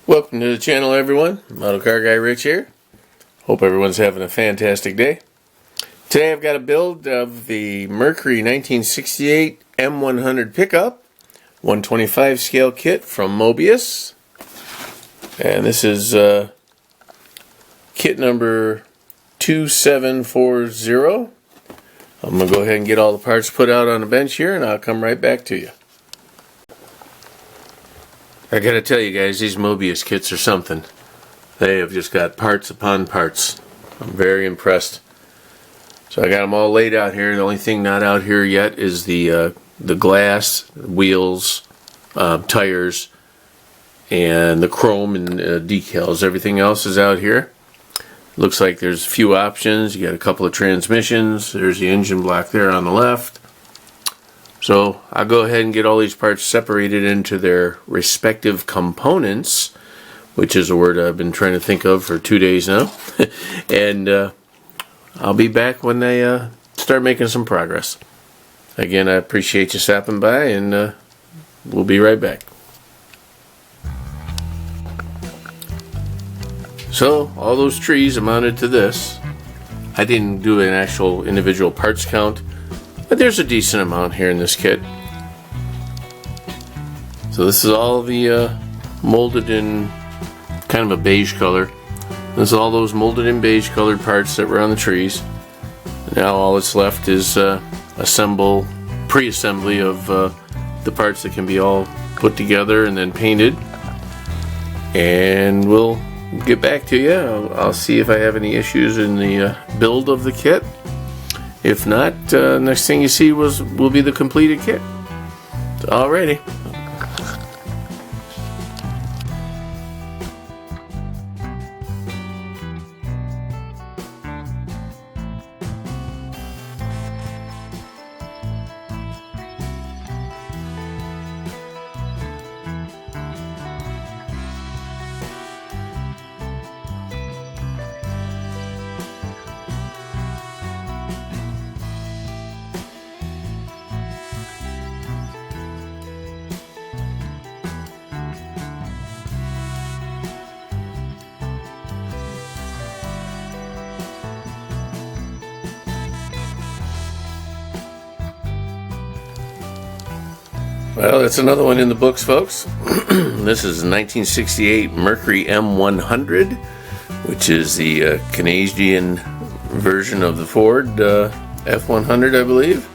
Welcome to the channel, everyone. Model Car Guy Rich here. Hope everyone's having a fantastic day. Today I've got a build of the Mercury 1968 M100 pickup 125 scale kit from Moebius. And this is kit number 2740. I'm going to go ahead and get all the parts put out on the bench here, and I'll come right back to you. I gotta tell you guys, these Moebius kits are something. They have just got parts upon parts. I'm very impressed. So I got them all laid out here. The only thing not out here yet is the glass, wheels, tires, and the chrome and decals. Everything else is out here. Looks like there's a few options. You got a couple of transmissions. There's the engine block there on the left. So I'll go ahead and get all these parts separated into their respective components, which is a word I've been trying to think of for 2 days now. And I'll be back when they start making some progress. Again, I appreciate you stopping by, and we'll be right back. So all those trees amounted to this. I didn't do an actual individual parts count, but there's a decent amount here in this kit. So this is all the molded in kind of a beige color. This is all those molded in beige colored parts that were on the trees. Now all that's left is pre-assembly of the parts that can be all put together and then painted. And we'll get back to you. I'll see if I have any issues in the build of the kit. If not, next thing you see will be the completed kit. Alrighty. Well, that's another one in the books, folks. This is a 1968 Mercury M100, which is the Canadian version of the Ford F100, I believe.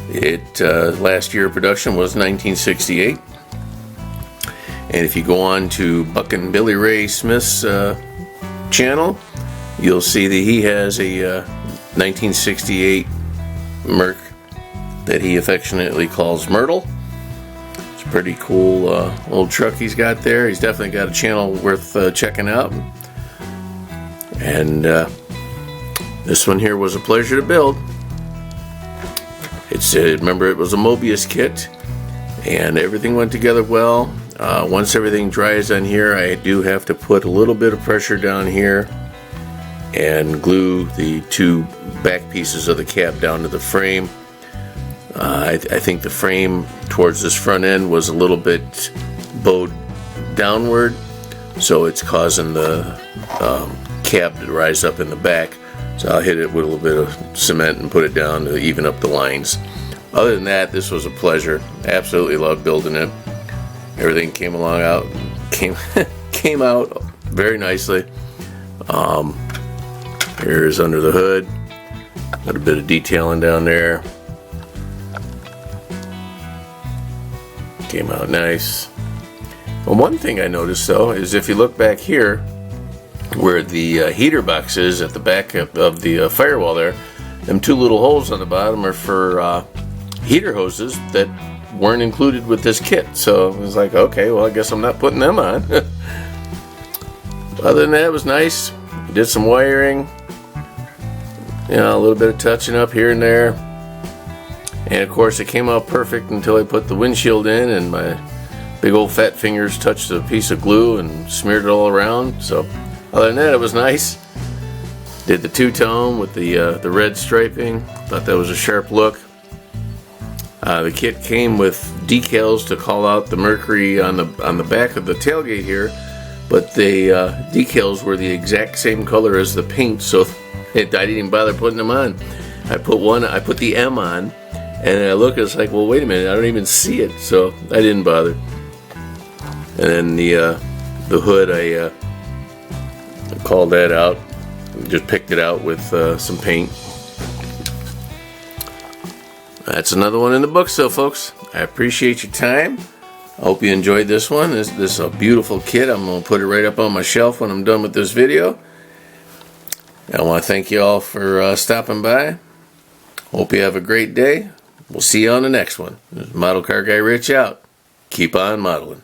It last year of production was 1968. And if you go on to Buck and Billy Ray Smith's channel, you'll see that he has a 1968 Merc that he affectionately calls Myrtle. Pretty cool old truck he's got there. He's definitely got a channel worth checking out. And this one here was a pleasure to build. Remember, it was a Moebius kit, and everything went together well. Once everything dries on here, I do have to put a little bit of pressure down here and glue the two back pieces of the cab down to the frame. I think the frame towards this front end was a little bit bowed downward, so it's causing the cab to rise up in the back. So I'll hit it with a little bit of cement and put it down to even up the lines. Other than that, this was a pleasure. Absolutely loved building it. Everything came out very nicely. Here's under the hood. Got a bit of detailing down there. Came out nice. Well, one thing I noticed though is if you look back here where the heater box is at the back of the firewall there, them two little holes on the bottom are for heater hoses that weren't included with this kit. So I was like, okay, well, I guess I'm not putting them on. Other than that, it was nice. Did some wiring, a little bit of touching up here and there. And of course it came out perfect until I put the windshield in and my big old fat fingers touched a piece of glue and smeared it all around. So other than that, it was nice. Did the two-tone with the red striping. Thought that was a sharp look. The kit came with decals to call out the Mercury on the back of the tailgate here, but the decals were the exact same color as the paint, so I didn't even bother putting them on. I put the M on, and I look, it's like, well, wait a minute, I don't even see it, so I didn't bother. And then the hood, I called that out, just picked it out with some paint. That's another one in the book, so folks. I appreciate your time. I hope you enjoyed this one. This is a beautiful kit. I'm going to put it right up on my shelf when I'm done with this video. I want to thank you all for stopping by. Hope you have a great day. We'll see you on the next one. This is Model Car Guy Rich out. Keep on modeling.